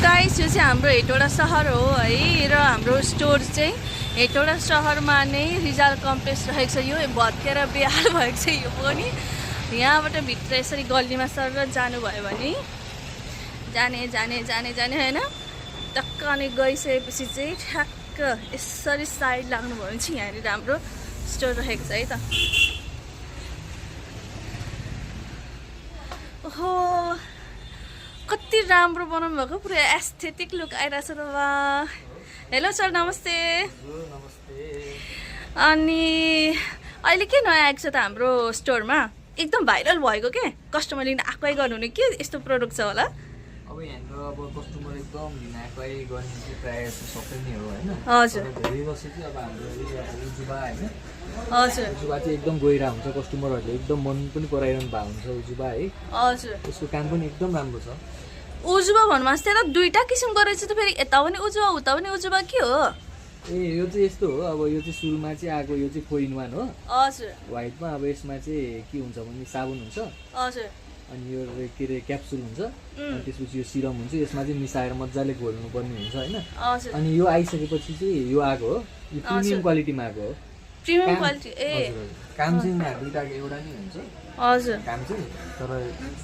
Guys यो चाहिँ हाम्रो हेटौडा सहर हो है र हाम्रो स्टोर चाहिँ हेटौडा सहरमा नै रिजाल कम्प्लेक्स रहेको छ। यो भत्केर बेहाल भएको छ यो पनि। यहाँबाट भित्र यसरी गल्लीमा सरेर जानुभयो भने जाने जाने जाने जाने हैन टक्क अनि गइसकेपछि चाहिँ ठ्याक्क यसरी साइड लाग्नुभयो भने चाहिँ यहाँनिर हाम्रो स्टोर रहेको छ है त। ओहो कति राम्रो बनाउनु भएको, पुरा एस्थेटिक लुक आइरहेछ त। वा हेलो सर नमस्ते। अनि अहिले के नयाँ आएको छ त हाम्रो स्टोरमा? एकदम भाइरल भएको के कस्टमर लिन आएकै गर्नुहुने के यस्तो प्रोडक्ट छ होला? अब यहाँको अब कस्टमर एकदम लिन आएकै गर्ने चाहिँ प्रायः सबै नै हो हैन। हजुर धेरै जस्तो चाहिँ अब हाम्रो उजुबा हैन। हजुर उजुबा चाहिँ एकदम गइरा हुन्छ, कस्टमरहरूले एकदम मन पनि पराइरहनु भएको हुन्छ उजुबा है। हजुर त्यसको काम पनि एकदम राम्रो छ। उजुबा भन्नुहोस् त्यता दुईटा किसिमको रहेछ त, फेरि यता पनि उजुबा उता पनि उजुबा के हो? ए यो चाहिँ यस्तो हो, अब यो चाहिँ सुरुमा चाहिँ आएको यो चाहिँ 4-in-1 हो। हजुर व्हाइटमा अब यसमा चाहिँ के हुन्छ भने साबुन हुन्छ, हजुर अनि यो के अरे क्याप्सुल हुन्छ, अनि त्यसपछि यो सिरम हुन्छ। यसमा चाहिँ मिसाएर मजाले घोल्नु पर्ने हुन्छ हैन। हजुर अनि यो आइसकेपछि चाहिँ यो आएको हो, यो प्रिमियम क्वालिटीमा आएको हो। प्रिमियम क्वालिटी ए काम चाहिँ दुईटाको एउटा नै हुन्छ हजुर काम चाहिँ, तर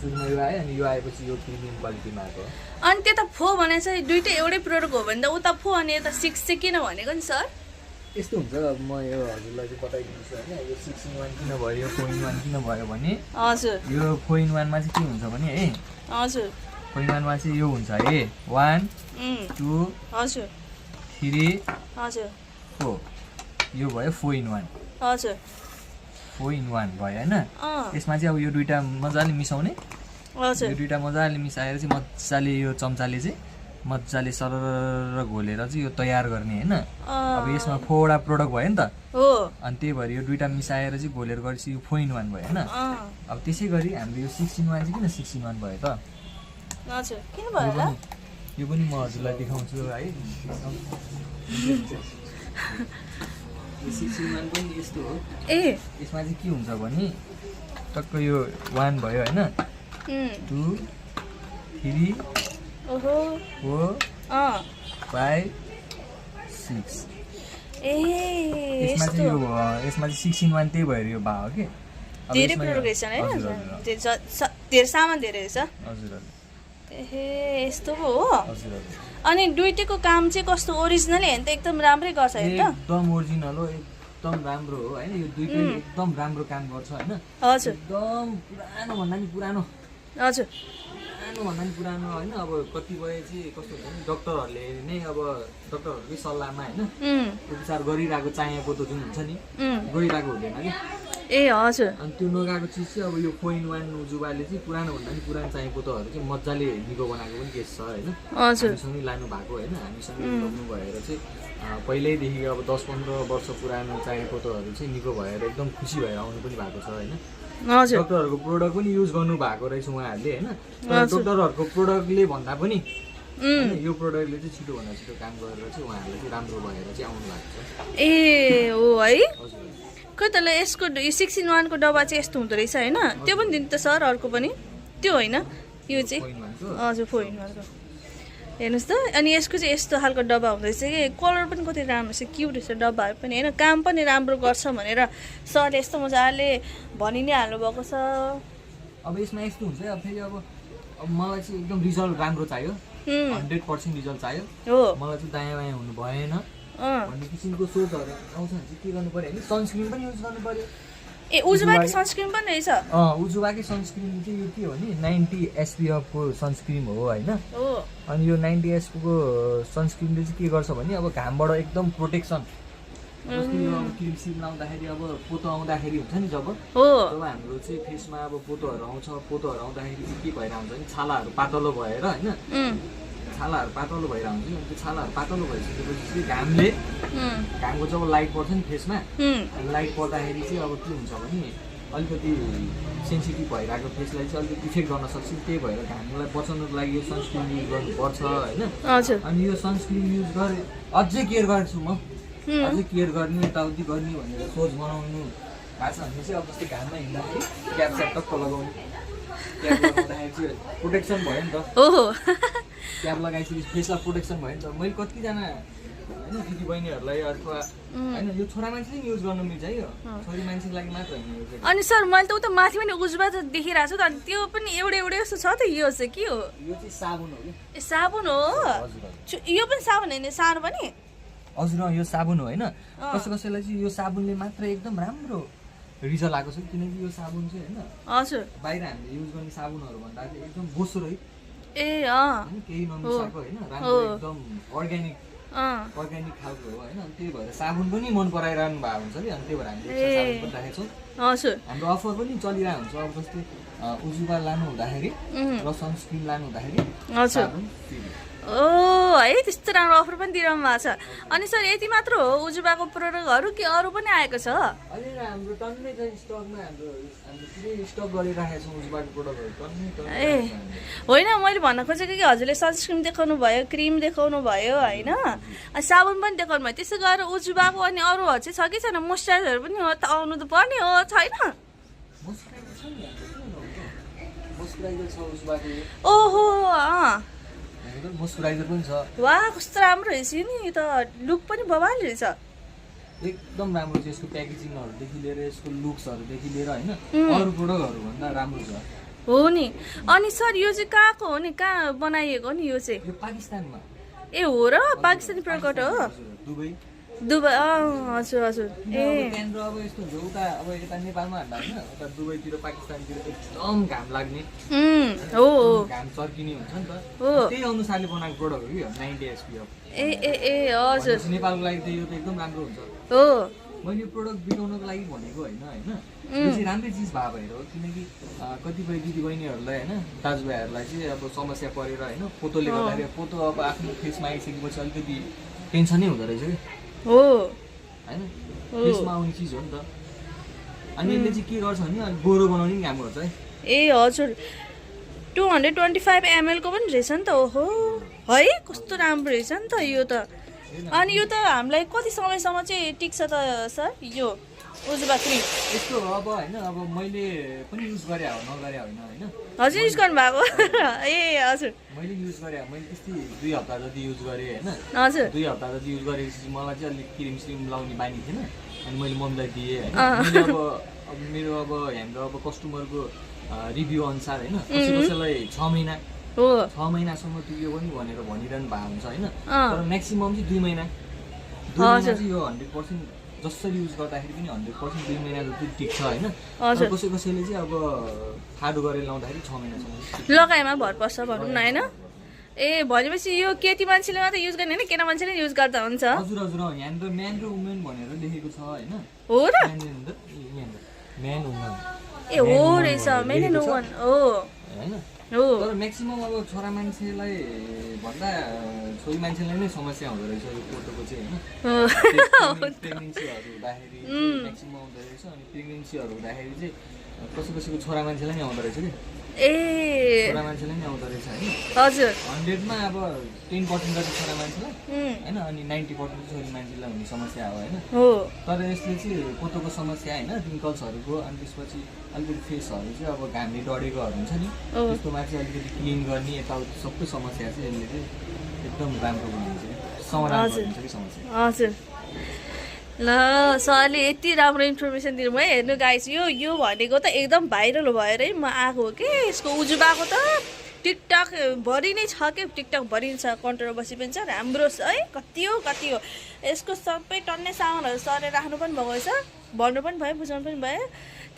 सुरुमा यो आयो अनि यो आएपछि यो प्रिमियम क्वालिटीमा आएको। अनि त्यता फो भने चाहिँ दुइटै एउटै प्रोडक्ट हो भने त उता फो अनि यता 6 चाहिँ किन भनेको नि सर? यस्तो हुन्छ, अब म यो हजुरलाई चाहिँ बताइदिन्छु होइन। यो 6-in-1 किन भयो, 4-in-1 किन भयो भने हजुर यो 4-in-1 मा चाहिँ के हुन्छ भने है, हजुर 4-in-1 मा चाहिँ यो हुन्छ है 1 2 हजुर 3 हजुर 4, यो भयो 4-in-1। हजुर 4-in-1 भयो होइन। अँ यसमा चाहिँ अब यो दुइटा मजाले मिसाउने, हजुर यो दुइटा मजाले मिसाएर चाहिँ मजाले यो चम्चाले चाहिँ मजाले सरर घोलेर चाहिँ यो तयार गर्ने होइन। अब यसमा 4वटा प्रोडक्ट भयो नि त हो, अनि त्यही भएर यो दुइटा मिसाएर चाहिँ घोलेर गरेपछि यो 4-in-1 भयो होइन। अब त्यसै गरी हाम्रो यो 6-in-1 चाहिँ किन 6-in-1 भयो त? हजुर किन भयो होला? यो पनि म हजुरलाई देखाउँछु है। यो 6-in-1 पनि यस्तो हो। ए यसमा चाहिँ के हुन्छ भने टक्क यो 1 भयो होइन, 2 3 ओहो 4 अँ 5 6। ए यसमा चाहिँ यो यसमा चाहिँ 6-in-1 त्यही भएर यो भयो कि धेरै प्रोडक्ट रहेछ हैन, धेरै सामान धेरै रहेछ। हजुर हजुर ए यस्तो पो हो। हजुर हजुर अनि दुइटैको काम चाहिँ कस्तो ओरिजिनल हेर्नु त एकदम राम्रै गर्छ हेर्नु त। एकदम ओरिजिनल हो, एकदम राम्रो हो हैन। यो दुइटै एकदम राम्रो काम गर्छ हैन। हजुर एकदम पुरानो भन्दा नि पुरानो, हजुर पुरानो भन्दा नि पुरानो हैन। अब कतिपय चाहिँ कस्तो हुन्छ भने डक्टरहरूले नै अब डक्टरहरूकै सल्लाहमा हैन उपचार गरिरहेको चाहिएको त जुन हुन्छ नि गइरहेको हुँदैन कि। ए हजुर अनि त्यो नगएको चिज चाहिँ अब यो 4-in-1 उजुबाले चाहिँ पुरानो भन्दा नि पुरानो चाहिएको तहरू चाहिँ मजाले निको बनाएको पनि केस छ हैन। हजुर हामीसँगै लानु भएको होइन, हामीसँगै लानु भएर चाहिँ पहिल्यैदेखि अब 10-15 वर्ष पुरानो चाहिएको तहरू चाहिँ निको भएर एकदम खुसी भएर आउनु पनि भएको छ होइन। हजुर डक्टरहरूको प्रोडक्ट पनि युज गर्नु भएको रहेछ उहाँहरूले होइन। डक्टरहरूको प्रोडक्टले भन्दा पनि यो प्रोडक्टले चाहिँ छिटोभन्दा छिटो काम गरेर चाहिँ उहाँहरूले चाहिँ राम्रो भएर चाहिँ आउनु भएको छ। ए हो है। हजुर खै त यसको 6-in-1 को डब्बा चाहिँ यस्तो हुँदो रहेछ होइन? त्यो पनि दिनु त सर, अर्को पनि त्यो होइन यो चाहिँ? 4-in-1 को हजुर 4-in-1 को हेर्नुहोस् त। अनि यसको चाहिँ यस्तो खालको डब्बा हुँदो रहेछ कि, कलर पनि कति राम्रो छ, क्युट रहेछ डब्बाहरू पनि होइन। काम पनि राम्रो गर्छ भनेर सरले यस्तो मजाले भनि नै हाल्नुभएको छ। अब यसमा यस्तो हुन्छ अब फेरि अब मलाई चाहिँ एकदम रिजल्ट राम्रो चाहियो, 100% रिजल्ट चाहियो। हो मलाई चाहिँ दायाँ बायाँ हुनु भएन अँ भन्ने किसिमको सोचहरू आउँछ भने चाहिँ के गर्नु पऱ्यो भने सनस्क्रिन पनि युज गर्नु पऱ्यो। ए उजुबाकी सनस्क्रिन पनि रहेछ? उजुबाकै सनस्क्रिन चाहिँ यो के हो भने 90 SPF को सनस्क्रिन हो होइन। हो अनि यो 90 SPF को सनस्क्रिनले चाहिँ के गर्छ भने अब घामबाट एकदम प्रोटेक्सन, जस्तै यो अब क्रिम सिम लाउँदाखेरि अब पोतो आउँदाखेरि हुन्छ नि जब हो हाम्रो चाहिँ फेसमा अब पोतोहरू आउँछ, पोतोहरू आउँदाखेरि चाहिँ के भएर आउँछ भने छालाहरू पातलो भएर होइन, छालाहरू पातलो भएर आउँछ नि। त्यो छालाहरू पातलो भइसकेपछि चाहिँ घामको जब लाइट पर्छ नि फेसमा, लाइट पर्दाखेरि चाहिँ अब के हुन्छ भने अलिकति सेन्सिटिभ भइरहेको फेसलाई चाहिँ अलिकति इफेक्ट गर्न सक्छ। त्यही भएर घामलाई बचाउनुको लागि यो सनस्क्रिन युज गर्नुपर्छ होइन। अनि यो सनस्क्रिन युज गरे अझै केयर गर्छु म, अझै केयर गर्ने यताउति गर्ने भनेर सोच बनाउनु भएको छ भने चाहिँ अब जस्तै घाममा हिँड्दाखेरि क्याप टक्क लगाउने, क्याप लगाउँदाखेरि चाहिँ प्रोटेक्सन भयो नि त। हो क्याप लगाइसकेपछि फेसलाई प्रोटेक्सन भयो नि त मैले कतिजना होइन दिदी बहिनीहरूलाई अथवा होइन यो छोरा मान्छेले नि युज गर्न मिल्छ है यो छोरी मान्छेको लागि मात्र होइन यो चाहिँ। अनि सर मैले त उता माथि पनि उजुबा त देखिरहेको छु त अनि त्यो पनि एउटै एउटै जस्तो छ त यो चाहिँ के हो यो चाहिँ साबुन हो कि ए साबुन हो यो पनि साबुन होइन सानो पनि हजुर यो साबुन हो होइन कसैलाई चाहिँ यो साबुनले मात्र एकदम राम्रो रिजल्ट आएको छ किनकि यो साबुन चाहिँ होइन हजुर बाहिर हामीले युज गर्ने साबुनहरू भन्दा चाहिँ एकदम बोसो है ए केही नमिसाएको होइन राम्रो एकदम अर्ग्यानिक खालको हो होइन अनि त्यही भएर साबुन पनि मन पराइरहनु भएको हुन्छ कि अनि त्यही भएर हामीले साबुन पनि राखेको छौँ हजुर हाम्रो अफर पनि चलिरहेको हुन्छ अब जस्तै उजुबा लानु हुँदाखेरि र सनस्क्रिन लानु हुँदाखेरि साबुन फ्री ओ है त्यस्तो राम्रो अफर पनि दिइरहनु भएको छ अनि सर यति मात्र हो उजुबाको प्रोडक्टहरू कि अरू पनि आएको छ अहिले हाम्रो टन्नै छ स्टकमा हामीले पुरै स्टक गरिराखेको छौँ उजुबाको प्रोडक्टहरू टन्नै ए होइन मैले भन्न खोजेको कि हजुरले सनस्क्रिन देखाउनु भयो क्रिम देखाउनु भयो होइन अनि साबुन पनि देखाउनु भयो त्यसै गरेर उजुबाको अनि अरूहरू चाहिँ छ कि छैन मोइस्चराइजर पनि हो त आउनु त पर्ने हो छैन मोइस्चराइजर छ उजुबाको ओहो मोइस्चराइजर पनि छ वाह कस्तो राम्रो रहेछ नि यो त लुक पनि बवाल रहेछ एकदम राम्रो छ यसको प्याकेजिङहरूदेखि लिएर यसको लुक्सहरूदेखि लिएर होइन अरू प्रोडक्टहरू भन्दा राम्रो छ हो नि अनि सर यो चाहिँ कहाँको हो नि कहाँ बनाइएको नि यो चाहिँ यो पाकिस्तानमा ए हो र पाकिस्तानी प्रडक्ट हो दुबई हजुर हजुर ए त्यहाँनिर अब यस्तो हुन्छ उता अब यता नेपालमा भन्दा होइन उता दुबईतिर पाकिस्तानतिर एकदम घाम लाग्ने हो घाम चर्किने हुन्छ नि त त्यही अनुसारले बनाएको प्रोडक्ट हो कि 90 SPF ए ए ए हजुर नेपालको लागि त यो त एकदम राम्रो हुन्छ हो मैले यो प्रोडक्ट बिताउनको लागि भनेको होइन होइन यो चाहिँ राम्रै चिज भए भएर हो किनकि कतिपय दिदीबहिनीहरूलाई होइन दाजुभाइहरूलाई चाहिँ अब समस्या परेर होइन पोतोले गर्दाखेरि पोतो अब आफ्नो फेसमा आइसकेपछि अलिकति टेन्सनै हुँदो रहेछ कि हो होइन फेसमा आउने चिज हो नि त अनि यसले चाहिँ के गर्छ भने अलिक गोरो बनाउने काम गर्छ है ए हजुर 225 ml को पनि रहेछ नि त ओहो है कस्तो राम्रो रहेछ नि त यो त अनि यो त हामीलाई कति समयसम्म चाहिँ टिक्छ त सर यो उजुबा क्रिम यस्तो अब होइन अब मैले पनि युज गरे हो नगरे होइन होइन हजुर युज गर्नुभएको ए हजुर मैले युज गरे मैले त्यस्तै 2 हप्ता जति युज गरेँ होइन हजुर 2 हप्ता जति युज गरेपछि मलाई चाहिँ अलिक क्रिम स्रिम लाउने बानी थिएन अनि मैले मम्मीलाई दिएँ होइन अब मेरो अब हाम्रो अब कस्टमरको रिभ्यू अनुसार होइन कसैलाई 6 महिना हो 6 महिनासम्म पुग्यो पनि भनेर भनिरहनु भएको हुन्छ होइन तर म्याक्सिमम चाहिँ 2 महिना चाहिँ यो 100% जसरी युज गर्दाखेरि पनि 100% 2 महिना जति टिक्छ होइन कसैले चाहिँ अब फाडो गरेर लाउँदाखेरि 6 महिनासम्म लगाइमा भर पर्छ भनौँ न होइन ए भनेपछि यो केटी मान्छेले मात्रै युज गर्ने होइन केटा मान्छेले युज गर्दा हुन्छ हजुर हजुर यहाँनिर म्यान र वुमेन भनेर लेखेको छ होइन हो र म्यान वुमेन ए हो रहेछ मेन नो वन हो होइन हो तर म्याक्सिमम अब छोरा मान्छेलाई भन्दा छोरी मान्छेलाई नै समस्या हुँदो रहेछ यो पोतोको चाहिँ होइन प्रेग्नेन्सीहरू हुँदाखेरि म्याक्सिमम हुँदो रहेछ अनि प्रेग्नेन्सीहरू हुँदाखेरि चाहिँ कसैको छोरा मान्छेलाई नै आउँदो रहेछ कि ए छोरा मान्छेलाई नै आउँदो रहेछ होइन हजुर 100मा अब 10% जति छोरा मान्छेलाई होइन अनि 90% छोरी मान्छेलाई हुने समस्या हो होइन तर यसले चाहिँ पोतोको समस्या होइन रिङ्कल्सहरूको अनि त्यसपछि अलिकति फेसहरू चाहिँ अब घामले डढेकोहरू हुन्छ नि त्यस्तोमा चाहिँ अलिकति क्लिन गर्ने यताउति सबै समस्या चाहिँ यसले चाहिँ एकदम राम्रो बनाउँछ कि समाधान गरिदिन्छ कि समस्या हजुर ल सरले यति राम्रो इन्फर्मेसन दिनुभयो हेर्नु गाइस यो भनेको त एकदम भाइरल भएरै म आएको हो कि यसको उजुबाको त टिकटक भरि नै छ कि टिकटक भरि छ कन्ट्रोभर्सी पनि छ राम्रो छ है कति हो यसको सबै टन्ने सामानहरू सरले राख्नु पनि भएको रहेछ भन्नु पनि भयो बुझाउनु पनि भयो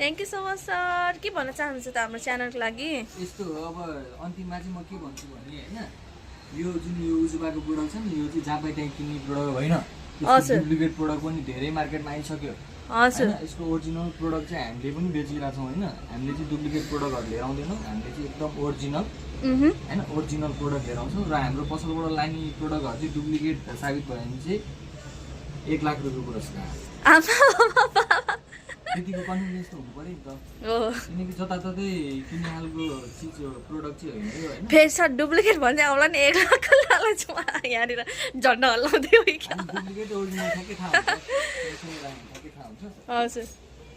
thank you so much sir के भन्न चाहनुहुन्छ त हाम्रो च्यानलको लागि यस्तो हो अब अन्तिममा चाहिँ म के भन्छु भने होइन यो जुन यो उजुबाको प्रोडक्ट छ नि यो चाहिँ जहाँ पाइ त्यहाँ किन्ने प्रोडक्ट होइन डुप्लिकेट प्रोडक्ट पनि धेरै मार्केटमा आइसक्यो होइन यसको ओरिजिनल प्रोडक्ट चाहिँ हामीले पनि बेचिरहेको छौँ होइन हामीले चाहिँ डुप्लिकेट प्रोडक्टहरू लिएर आउँदैनौँ हामीले चाहिँ एकदम ओरिजिनल होइन ओरिजिनल प्रोडक्ट लिएर आउँछौँ र हाम्रो पसलबाट लाने प्रोडक्टहरू चाहिँ डुप्लिकेट साबित भयो भने चाहिँ 1 लाख रुपियाँ पुरस्कार त्यतिको कन्फिडेन्स त हुनु पऱ्यो नि त किनकि जताततै किन्ने खालको चिज प्रोडक्ट चाहिँ होइन यो होइन फेरि सर डुप्लिकेट भन्दै आउला नि 1 लाख लालच यहाँनिर झन्डा हल्लाउँदै हो क्या डुप्लिकेट ओरिजिनल ठ्याक्कै थाहा हुन्छ हजुर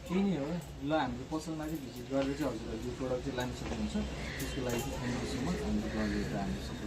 त्यही नै हो ल हाम्रो पसलमा चाहिँ भिजिट गरेर चाहिँ हजुरहरूले यो प्रोडक्ट चाहिँ लान सक्नुहुन्छ त्यसको लागि चाहिँ थ्याङ्क यू सो मच हाम्रो ब्लगहरू हाम्रो